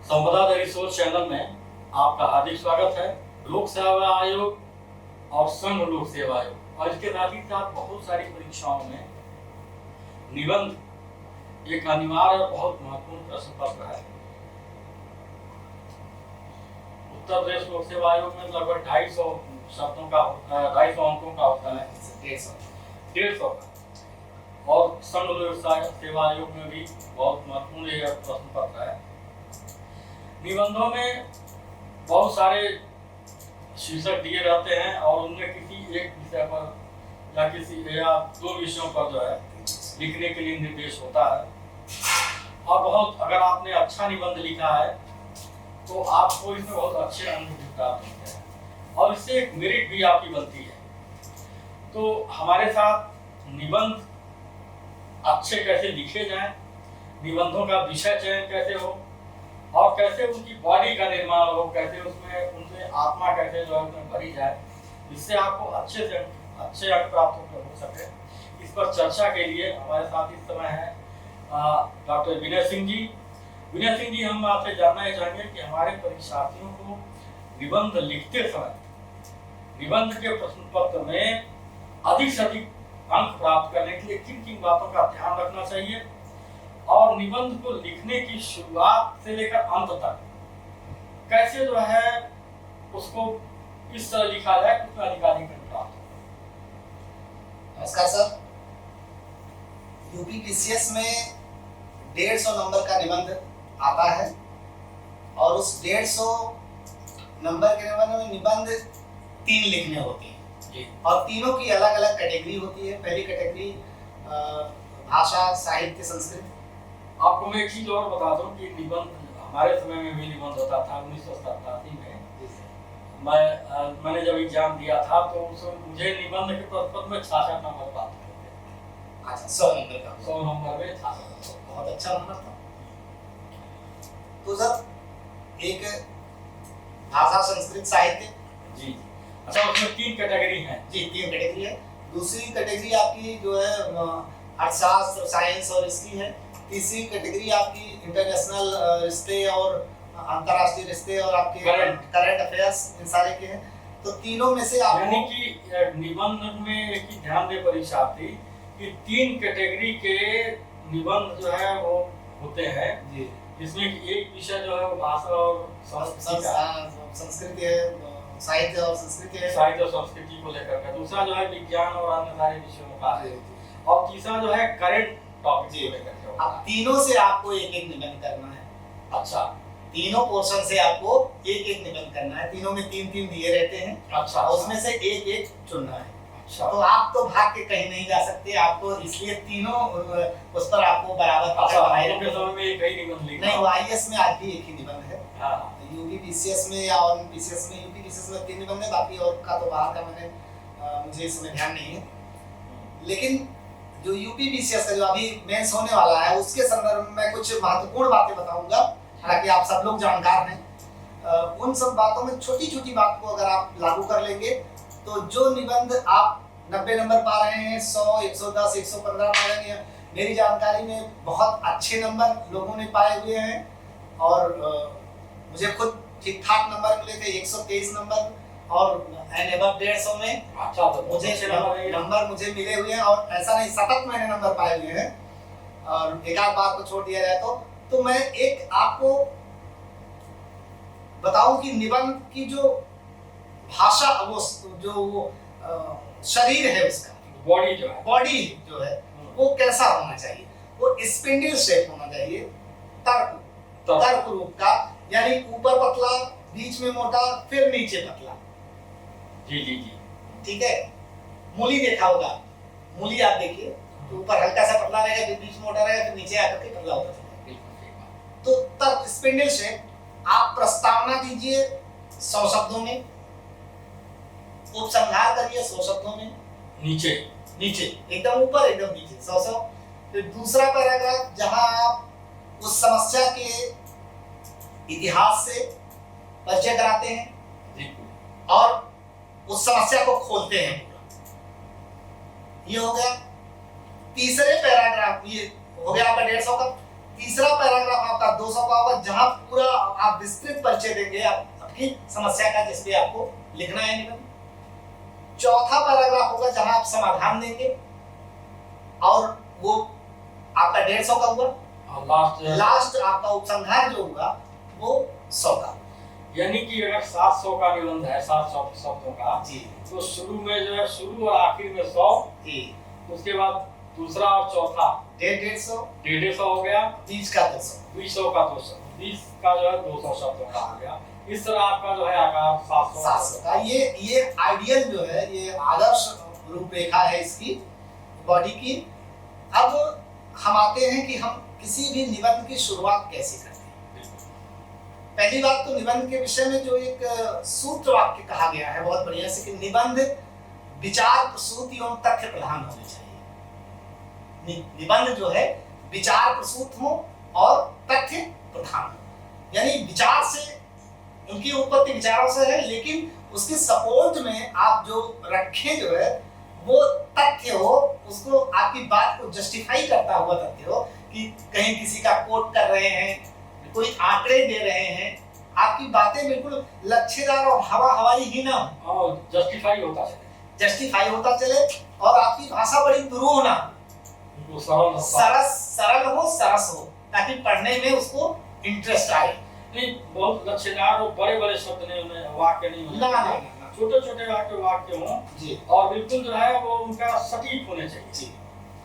संपदा the resource channel में आपका हार्दिक स्वागत है। लोक सेवा आयोग और संघ लोक सेवा आयोग और इसके साथ ही साथ बहुत सारी परीक्षाओं में निबंध एक अनिवार्य और बहुत महत्वपूर्ण प्रश्न पत्र है। उत्तर प्रदेश लोक सेवा आयोग में लगभग 250 शब्दों का 250 अंकों का होता है, 150 का। और संघ लोक सेवा आयोग में भी बहुत महत्वपूर्ण यह प्रश्न पत्र है। निबंधों में बहुत सारे शीर्षक दिए रहते हैं और उनमें किसी एक विषय पर या दो विषयों पर जो है लिखने के लिए निर्देश होता है। और बहुत अगर आपने अच्छा निबंध लिखा है तो आपको इसमें बहुत अच्छे अंक भी प्राप्त होते हैं और इससे एक मेरिट भी आपकी बनती है। तो हमारे साथ निबंध अच्छे कैसे लिखे जाएं, निबंधों का विषय चयन कैसे हो और कैसे उनकी बॉडी का निर्माण हो, कैसे उनसे आत्मा कैसे जो है उसमें भरी जाए, जिससे आपको अच्छे अंक प्राप्त हो सके। इस पर चर्चा के लिए हमारे साथ इस समय है डॉक्टर विनय सिंह जी। विनय सिंह जी, हम आपसे जानना चाहेंगे कि हमारे परीक्षार्थियों को निबंध लिखते समय निबंध के प्रश्न पत्र में अधिक से अधिक अंक प्राप्त करने के लिए किन किन बातों का ध्यान रखना चाहिए और निबंध को लिखने की शुरुआत से लेकर अंत तक कैसे जो है उसको इस तरह लिखा जाए कि उसमें अधिकाधिक अंक प्राप्त हो। नमस्कार सर। यूपीपीसीएस में 150 नंबर का निबंध आता है और उस 150 नंबर के निबंध 3 लिखने होते हैं और तीनों की अलग अलग कैटेगरी होती है। पहली कैटेगरी भाषा, साहित्य, संस्कृत। आपको मैं एक चीज और बता दूं कि निबंध हमारे समय में भी निबंध होता था 1987 में। मैंने जब एग्जाम दिया था तो उसमें मुझे निबंध के प्रश्न में 66 नंबर प्राप्त हुए थे। अच्छा, 100 नंबर का 100 नंबर में 66, बहुत अच्छा नंबर था। तो सर एक भाषा, संस्कृत, साहित्य। जी। अच्छा, उसमें 3 कैटेगरी हैं। जी, 3 कैटेगरी है। दूसरी कैटेगरी आपकी जो है अर्थशास्त्र, साइंस और इसकी है। तीसरी कैटेगरी आपकी इंटरनेशनल रिश्ते और अंतरराष्ट्रीय रिश्ते और आपके करंट अफेयर्स, इन सारे के हैं। तो तीनों में से आप यानी कि निबंध में एक ही ध्यान दे परीक्षार्थी कि 3 कैटेगरी के निबंध जो है वो होते हैं जी, जिसमें कि एक विषय जो है वो भाषा और संस्कृति है, साहित्य और संस्कृति है, साहित्य और संस्कृति को लेकर के। दूसरा जो है विज्ञान और अन्य सारे विषयों का है और तीसरा जो है करंट टॉपिक को लेकर के। अब तीनों से आपको एक एक निबंध करना है। अच्छा, तीनों पोर्शन से आपको एक एक निबंध करना है। तीनों में 3-3 दिए रहते हैं। अच्छा, उसमें से एक एक चुनना है। अच्छा, तो आप तो भाग के कहीं नहीं जा सकते, आपको इसलिए तीनों उस पर आपको बराबर पकड़ बनाए रखना है। समय में एक ही निबंध लिखना नहीं, आईएएस में आज भी एक ही निबंध है। हां, यूपीपीसीएस में या और पीसीएस में, यूपीपीसीएस में 3 निबंध है, बाकी और का तो बाहर का मुझे इसमें ध्यान नहीं है। लेकिन जो यूपीपीसीएस का जो अभी मेंस होने वाला है उसके संदर्भ में कुछ महत्वपूर्ण बातें बताऊंगा, हालांकि आप सब लोग जानकार हैं। उन सब बातों में छोटी छोटी बात को अगर आप लागू कर लेंगे तो जो निबंध आप 90 नंबर पा रहे हैं, 100, 110, 115 पा रहे हैं, मेरी जानकारी में बहुत अच्छे नंबर लोगों ने पाए हुए हैं और मुझे खुद ठीक ठाक नंबर मिले थे, 123 नंबर और अबव 150 में। अच्छा, तो मुझे नंबर मुझे मिले हुए हैं और ऐसा नहीं, सतत मैंने नंबर पाए हुए हैं। और एक आध बात को छोड़ दिया जाए तो मैं एक आपको बताऊं कि निबंध की जो भाषा, वो जो शरीर है उसका, बॉडी जो है वो कैसा होना चाहिए। वो स्पिंडल शेप होना चाहिए, तर्क रूप का, यानी ऊपर पतला, बीच में मोटा, फिर नीचे पतला। जी जी जी, ठीक है। मूली देखा होगा, मूली आप देखिए तो ऊपर हल्का सा पतला रहेगा, फिर बीच मोटा रहेगा, फिर नीचे आकर के पतला होता है। तो तर्क, स्पिंडल शेप। आप प्रस्तावना दीजिए 100 शब्दों में, उपसंहार करिए 100 शब्दों में, नीचे एकदम ऊपर एकदम नीचे 100। फिर दूसरा पैराग्राफ जहां आप उस समस्या के इतिहास से परिचय कराते हैं और उस समस्या को खोलते हैं पूरा। ये हो गया तीसरे पैराग्राफ, ये हो गया आपका 150 का। तीसरा पैराग्राफ आपका 200 का होगा, जहां पूरा आप विस्तृत परिचय देंगे आपकी समस्या का, जिसपे आपको लिखना है निबंध। चौथा पैराग्राफ होगा जहां आप समाधान देंगे, और वो आपका 150 का हुआ। और लास्ट आपका उपसंहार जो होगा वो 100 का। यानी कि अगर 700 का निबंध है, 700 शब्दों का जी, तो शुरू में जो है, शुरू और आखिर में 100, उसके बाद दूसरा और चौथा 150 हो गया, 20 का 200, 20 का 200, 20 का जो है 200 शब्दों का आ गया। इस तरह आपका जो है आकार 700 का। ये आइडियल जो है, ये आदर्श रूपरेखा है इसकी बॉडी की। अब हम आते हैं कि हम किसी भी निबंध की शुरुआत कैसे करते हैं। पहली बात तो निबंध के विषय में जो एक सूत्र वाक्य कहा गया है बहुत बढ़िया से, कि निबंध विचार, प्रसूत एवं तथ्य प्रधान होने चाहिए। निबंध जो है विचार प्रसूत हो और तथ्य प्रधान हो, यानी विचार से, उनकी उत्पत्ति विचारों से है, लेकिन उसके सपोर्ट में आप जो रखें जो है वो तथ्य हो, उसको आपकी बात को जस्टिफाई करता हुआ तथ्य हो, कि कहीं किसी का कोट कर रहे हैं, कोई आंकड़े दे रहे हैं, आपकी बातें बिल्कुल लच्छेदार और हवाई ही ना हो, और जस्टिफाई होता चले, और आपकी भाषा बड़ी दुरूह ना हो, सरल हो, सरस हो, ताकि पढ़ने में उसको इंटरेस्ट आए। नहीं, बहुत लच्छेदार और बड़े शब्द नहीं होने, वाक्य नहीं होने, ना, छोटे वाक्य हों जी, और बिल्कुल जो है वो उनका सटीक होने चाहिए जी।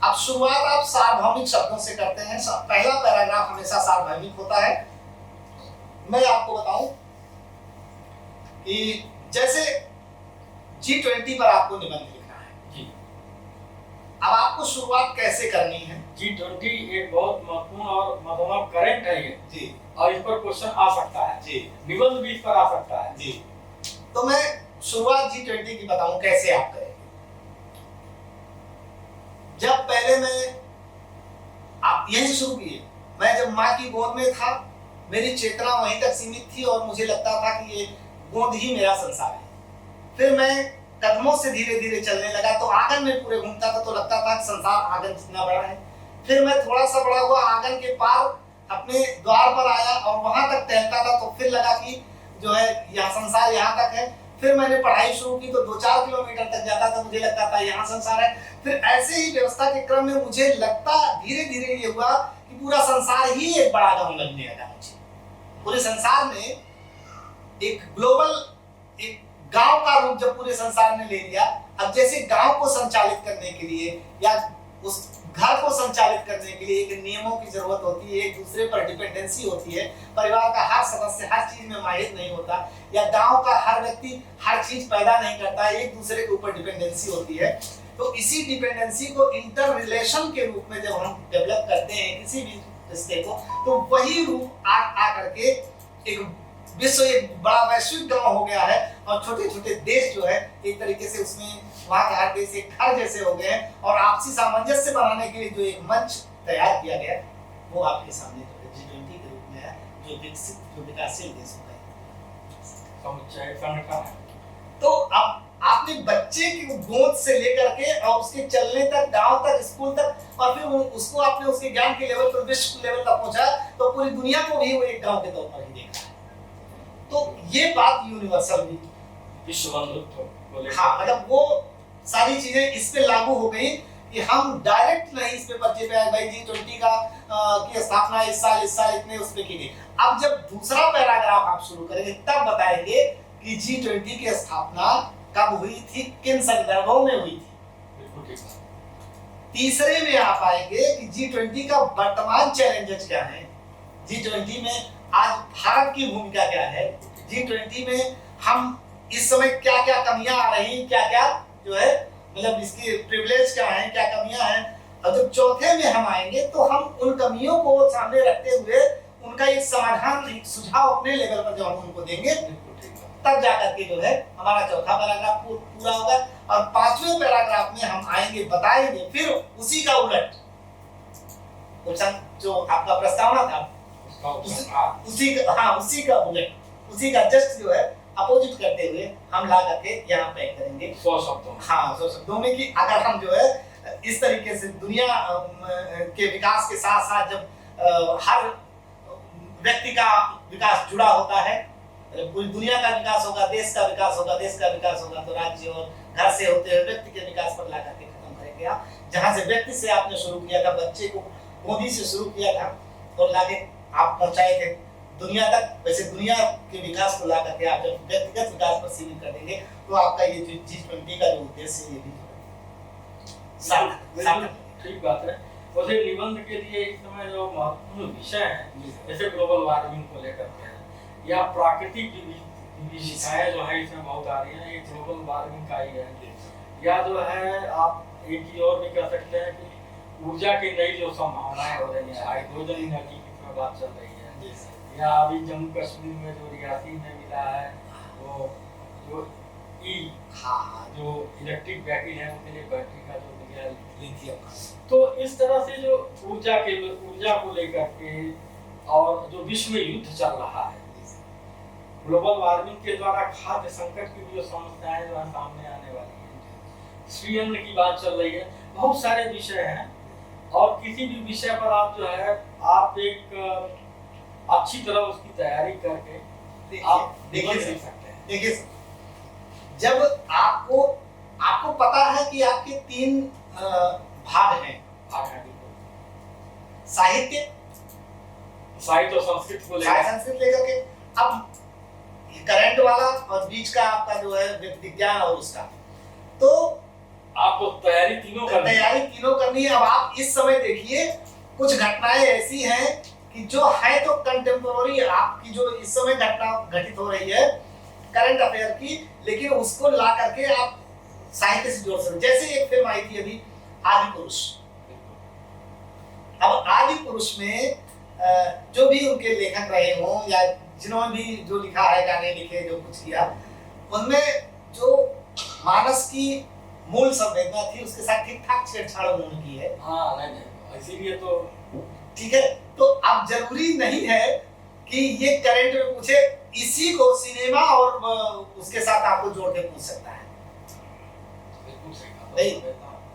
अब शुरुआत आप सार्वभौमिक शब्दों से करते हैं। पहला पैराग्राफ हमेशा सार्वभौमिक होता है। मैं आपको बताऊं कि जैसे G20 पर आपको निबंध लिखना है जी। अब आपको शुरुआत कैसे करनी है? G20 एक बहुत महत्वपूर्ण और मतलब करंट है ये जी, और इस पर क्वेश्चन आ सकता है जी, निबंध भी इस पर आ सकता है जी। तो मैं शुरुआत G20 की बताऊं कैसे आप करेंगे। जब पहले आप यहीं से शुरू किए, मैं जब माँ की गोद में था, मेरी चेतना वहीं तक सीमित थी और मुझे लगता था कि ये गोद ही मेरा संसार है। फिर मैं कदमों से धीरे धीरे चलने लगा, तो आंगन में पूरे घूमता था, तो लगता था कि संसार आंगन जितना बड़ा है। फिर मैं थोड़ा सा बड़ा हुआ, आंगन के पार अपने द्वार पर आया और वहां तक टहलता था, तो फिर लगा कि जो है यहाँ संसार यहाँ तक है। फिर मैंने पढ़ाई शुरू की, तो 2-4 किलोमीटर तक जाता था, मुझे लगता था यहाँ संसार है। फिर ऐसे ही व्यवस्था के क्रम में मुझे लगता धीरे धीरे ये हुआ कि पूरा संसार ही एक बड़ा गांव लगने लगा मुझे। पूरे संसार में एक ग्लोबल, एक गांव का रूप जब पूरे संसार ने ले लिया, अब जैसे गांव को संचालित करने के लिए या उस घर को संचालित करने के लिए एक नियमों की जरूरत होती है, एक दूसरे पर डिपेंडेंसी होती है, परिवार का हर सदस्य हर चीज में माहिर नहीं होता, या गांव का हर व्यक्ति हर चीज पैदा नहीं करता, एक दूसरे के ऊपर डिपेंडेंसी होती है। तो इसी डिपेंडेंसी को इंटर रिलेशन के रूप में जब हम डेवलप करते हैं किसी भी रिश्ते को, तो वही रूप आ करके एक विश्व, एक बड़ा वैश्विक गांव हो गया है, और छोटे छोटे देश जो है एक तरीके से उसमें वहाँ के हर देश एक घर जैसे हो गए हैं, और आपसी सामंजस्य बनाने के लिए जो एक मंच तैयार किया गया वो आपके सामने G20 के रूप में है, जो विकसित, जो विकासशील देशों का संगठन है। तो अब आपने बच्चे की गोद से लेकर के और उसके चलने तक, गांव तक, स्कूल तक, और फिर उसको आपने उसके ज्ञान के लेवल पर विश्व लेवल तक पहुंचा, तो पूरी दुनिया को भी वो एक गांव के तौर पर ही देखा है। तो ये बात यूनिवर्सल भी, विश्व बंधुत्व, हाँ, मतलब वो सारी चीजें इस पे लागू हो गई कि हम डायरेक्ट नहीं इस पे पर्चे पे आए, भाई G20 की स्थापना इस साल इतने उस पे की गई। अब जब दूसरा पैराग्राफ आप शुरू करेंगे तब बताएंगे कि G20 की स्थापना कब हुई थी, किन संदर्भों में हुई थी। तीसरे में आप आएंगे कि G20 का वर्तमान चैलेंजेस क्या है, G20 में आज भारत की भूमिका क्या है, G20 में हम इस समय क्या क्या कमियां आ रही, क्या क्या जो है मतलब इसकी प्रिविलेज क्या है, क्या कमियां हैं। और जब चौथे में हम आएंगे तो हम उन कमियों को सामने रखते हुए उनका एक समाधान, एक सुझाव अपने लेवल पर जब हम उनको देंगे, तब जाकर के जो है हमारा चौथा पैराग्राफ पूरा होगा। और पांचवें पैराग्राफ में हम आएंगे, बताएंगे फिर उसी का उलट, जो आपका प्रस्तावना था उसी का उलट, उसी का जस्ट जो है अपोजिट करते हुए हम ला करके यहाँ पे करेंगे 100 शब्दों। हाँ, 100 शब्दों में कि अगर हम जो है इस तरीके से दुनिया के विकास के साथ साथ जब हर व्यक्ति का विकास जुड़ा होता है। पूरी दुनिया का विकास होगा, देश का विकास होगा, देश का विकास होगा तो राज्य और घर से होते हुए व्यक्ति के विकास पर ला करके खत्म करेंगे आप। जहाँ से व्यक्ति से आपने शुरू किया था, बच्चे को गोदी से शुरू किया था और लाके आप पहुंचाए थे दुनिया तक, वैसे दुनिया के विकास को ला करके आप जब व्यक्तिगत विकास पर सीमित कर देंगे तो आपका ये जो G20 का जो उद्देश्य है ये भी ठीक बात है। वैसे निबंध के लिए इस समय जो महत्वपूर्ण विषय है जैसे ग्लोबल वार्मिंग को लेकर के या प्राकृतिक विविधताएं जो है इसमें बहुत आ रही है, ये ग्लोबल वार्मिंग का ही है। या जो है आप एक चीज और भी कह सकते हैं कि ऊर्जा की नई जो संभावनाएं हो रही है, हाइड्रोजन एनर्जी की बात चल रही है, या अभी जम्मू कश्मीर में जो रियासी में मिला है वो जो जो इलेक्ट्रिक व्हीकल है उनके लिए बैटरी का जो मिला लिथियम। तो इस तरह से जो ऊर्जा को लेकर के और जो विश्व में युद्ध चल रहा है, ग्लोबल वार्मिंग के द्वारा खाद्य संकट की जो समस्याएं जो है सामने आने वाली है, श्रीअन्न की बात चल रही है, बहुत सारे विषय हैं और किसी भी विषय पर आप जो है आप एक अच्छी तरह उसकी तैयारी करके आप सीख सकते हैं। देखिए जब आपको पता है कि आपके 3 भाग हैं, साहित्य और संस्कृत को लेकर के, अब करंट वाला और बीच का आपका जो है विज्ञान और उसका, तो आपको तैयारी तीनों करनी है। अब आप इस समय देखिए कुछ घटनाएं ऐसी हैं कि जो है तो कंटेम्पोररी आपकी जो इस समय घटना घटित हो रही है करंट अफेयर की, लेकिन उसको ला करके आप साहित्य से जोड़ सकते। जैसे एक फिल्म आई थी अभी आदि पुरुष। अब आदि पुरुष में जो भी उनके लेखक रहे हों या जिन्होंने भी जो लिखा है, गाने लिखे, जो कुछ किया, उनमें जो मानस की मूल संवेदना थी उसके साथ ठीक ठाक छेड़छाड़ उन्होंने की है। हाँ, नहीं, इसीलिए तो ठीक है। तो अब जरूरी नहीं है कि ये करंट में पूछे, इसी को सिनेमा और उसके साथ आपको जोड़ के पूछ सकता है।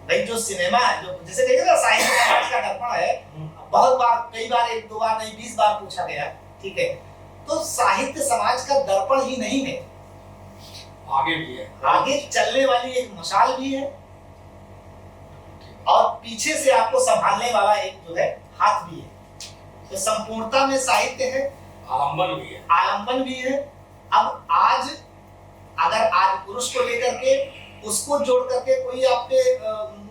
भाई जो सिनेमा है, जो जैसे कहिए ना साहित्य समाज का दर्पण है, बहुत बार, कई बार, 1-2 बार नहीं 20 बार पूछा गया, ठीक है। तो साहित्य समाज का दर्पण ही नहीं है, आगे भी है, आगे चलने वाली एक मशाल भी है और पीछे से आपको संभालने वाला एक जो है हाथ भी है। तो संपूर्णता में साहित्य है, आलंबन भी है। अब आज अगर आज पुरुष को लेकर के उसको जोड़ करके कोई आपके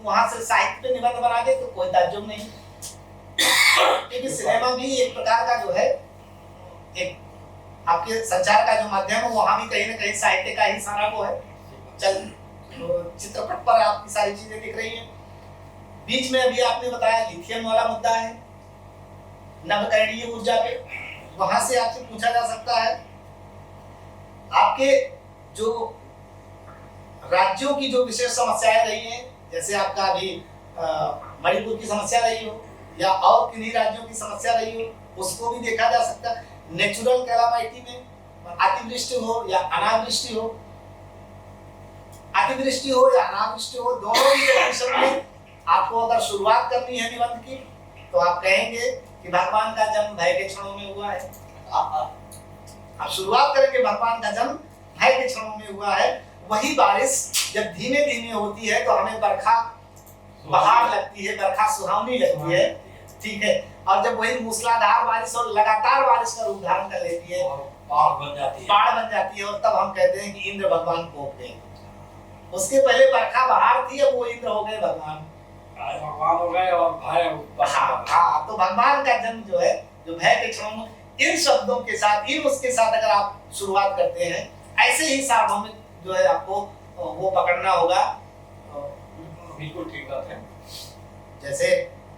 वहां से साहित्य पे निबंध बना दे तो कोई ताज्जुब नहीं, क्योंकि सिनेमा भी एक प्रकार का जो है एक आपके संचार का जो माध्यम है, वहां भी कहीं ना कहीं साहित्य का ही सारा वो है। चित्रपट पर आपकी सारी चीजें दिख रही हैं। बीच में अभी आपने बताया लिथियम वाला मुद्दा है, नवकरणीय ऊर्जा पे, वहां से आपसे पूछा जा सकता है आपके जो राज्यों की जो विशेष समस्याएं रही हैं, जैसे आपका अभी मणिपुर की समस्या रही हो या और किन्हीं राज्यों की समस्या रही हो, उसको भी देखा जा सकता है। नेचुरल कैलामिटी में अतिवृष्टि हो या अनावृष्टि हो, अतिवृष्टि हो या अनावृष्टि हो, दोनों ही कंडीशन में आपको अगर शुरुआत करनी है निबंध की तो आप कहेंगे कि भगवान का जन्म भय के क्षणों में हुआ है। आप शुरुआत करेंगे भगवान का जन्म भय के क्षणों में हुआ है। वही बारिश जब धीमे धीमे होती है तो हमें बरखा बहार लगती है, बरखा सुहावनी लगती है, ठीक है। और जब वही मूसलाधार बारिश और लगातार बारिश का रूप धारण कर लेती है, बाढ़ बन जाती है और तब हम कहते हैं कि इंद्र भगवान कोप गए। उसके पहले बरखा बहार थी, अब वो इंद्र हो गए भगवान हो गए और भय। हाँ, तो भगवान का जन्म जो है, जो भय के क्षणों में, इन शब्दों के साथ, इन उसके साथ अगर आप शुरुआत करते हैं, ऐसे ही सार्वभौमिक जो है आपको वो पकड़ना होगा। बिल्कुल ठीक बात है। जैसे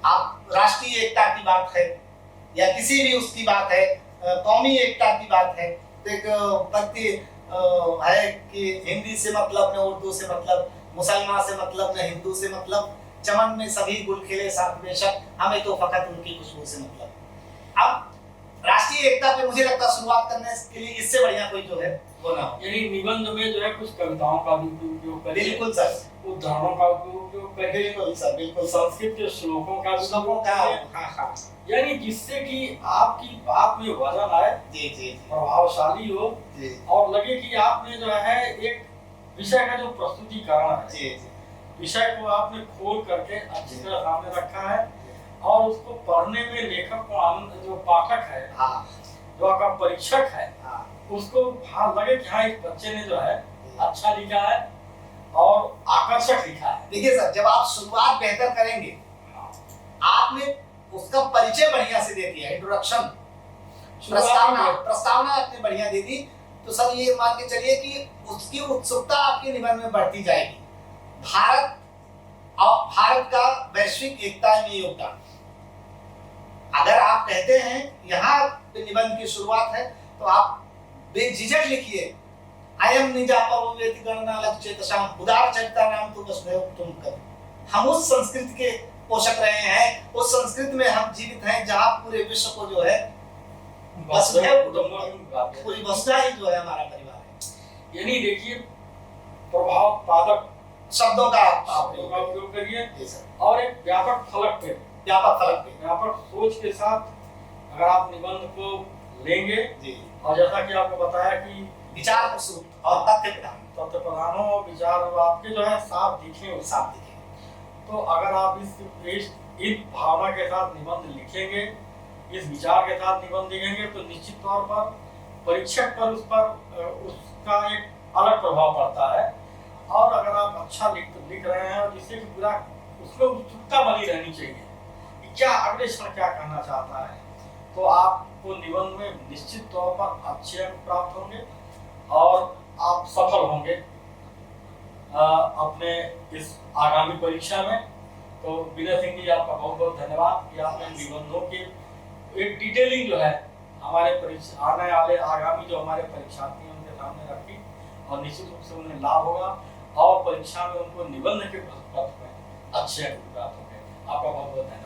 आप राष्ट्रीय एकता की बात है या किसी भी उसकी बात है, कौमी एकता की बात है, तो एक व्यक्ति है कि हिंदी से मतलब न उर्दू से मतलब, मुसलमान से मतलब न हिंदू से मतलब, चमन में सभी गुल खिले साथ बेशक, हमें तो फकत उनकी खुशबू से मतलब। अब राष्ट्रीय भारतीय एकता पे मुझे लगता है शुरुआत करने के लिए इससे बढ़िया कोई जो है वो ना हो। यानी निबंध में जो है कुछ कविताओं का भी उपयोग करिए, बिल्कुल सर, उदाहरणों का उपयोग करिए, बिल्कुल सर, बिल्कुल संस्कृत के श्लोकों का भी श्लोकों उपयोग का, करिए, हाँ हाँ यानी जिससे कि आपकी बात में वजन आए, जी जी प्रभावशाली हो जी और लगे कि आपने जो है एक विषय का जो प्रस्तुतिकरण है, जी जी विषय को आपने खोल करके अच्छी तरह सामने रखा है और उसको पढ़ने में लेखक को आनंद, जो पाठक है, हाँ जो आपका परीक्षक है, हाँ उसको हाँ लगे कि हाँ इस बच्चे ने जो है अच्छा लिखा है और आकर्षक लिखा है। देखिए सर, जब आप शुरुआत बेहतर करेंगे, आपने उसका परिचय बढ़िया से दे दिया, इंट्रोडक्शन, प्रस्तावना आपने बढ़िया दे दी, तो सर ये मान के चलिए कि उसकी उत्सुकता आपके निबंध में बढ़ती जाएगी। भारत और भारत का वैश्विक एकता में योगदान, अगर आप कहते हैं यहाँ पे निबंध की शुरुआत है, तो आप बेझिझक लिखिए, अयम निजा पववेति गणना लक्ष्येतसाम उदार चरिता नाम तु वसुदेव तुम कर। हम उस संस्कृति के पोषक रहे हैं, उस संस्कृति में हम जीवित हैं जहाँ पूरे विश्व को जो है वसुदेव कुटुंबकम, पूरी वसुधा ही जो है हमारा परिवार है। यानी देखिए प्रभाव पादक शब्दों का उपयोग करिए और एक व्यापक फलक पे, व्यापक सोच के साथ अगर आप निबंध को लेंगे जी, और जैसा कि आपको बताया कि विचार प्रसूत और तथ्य प्रधान हो, विचार आपके जो है साफ दिखे, तो अगर आप इस भावना के साथ निबंध लिखेंगे, इस विचार के साथ निबंध लिखेंगे, तो निश्चित तौर पर परीक्षक पर उसका एक अलग प्रभाव पड़ता है। और अगर आप अच्छा लिख रहे हैं, जिससे कि पूरा उसमें उत्सुकता बनी रहनी चाहिए कि क्या अगले क्षण क्या कहना चाहता है, तो आपको निबंध में निश्चित तौर पर अच्छे अंक प्राप्त होंगे और आप सफल होंगे अपने इस आगामी परीक्षा में। तो विनय सिंह जी, आपका बहुत बहुत धन्यवाद कि आपने निबंधों की एक डिटेलिंग जो है हमारे आने वाले आगामी जो हमारे परीक्षार्थी हैं उनके सामने रखी और निश्चित रूप से उन्हें लाभ होगा और परीक्षा में उनको निबंध के पद में अच्छे अंक प्राप्त होंगे। आपका बहुत बहुत धन्यवाद।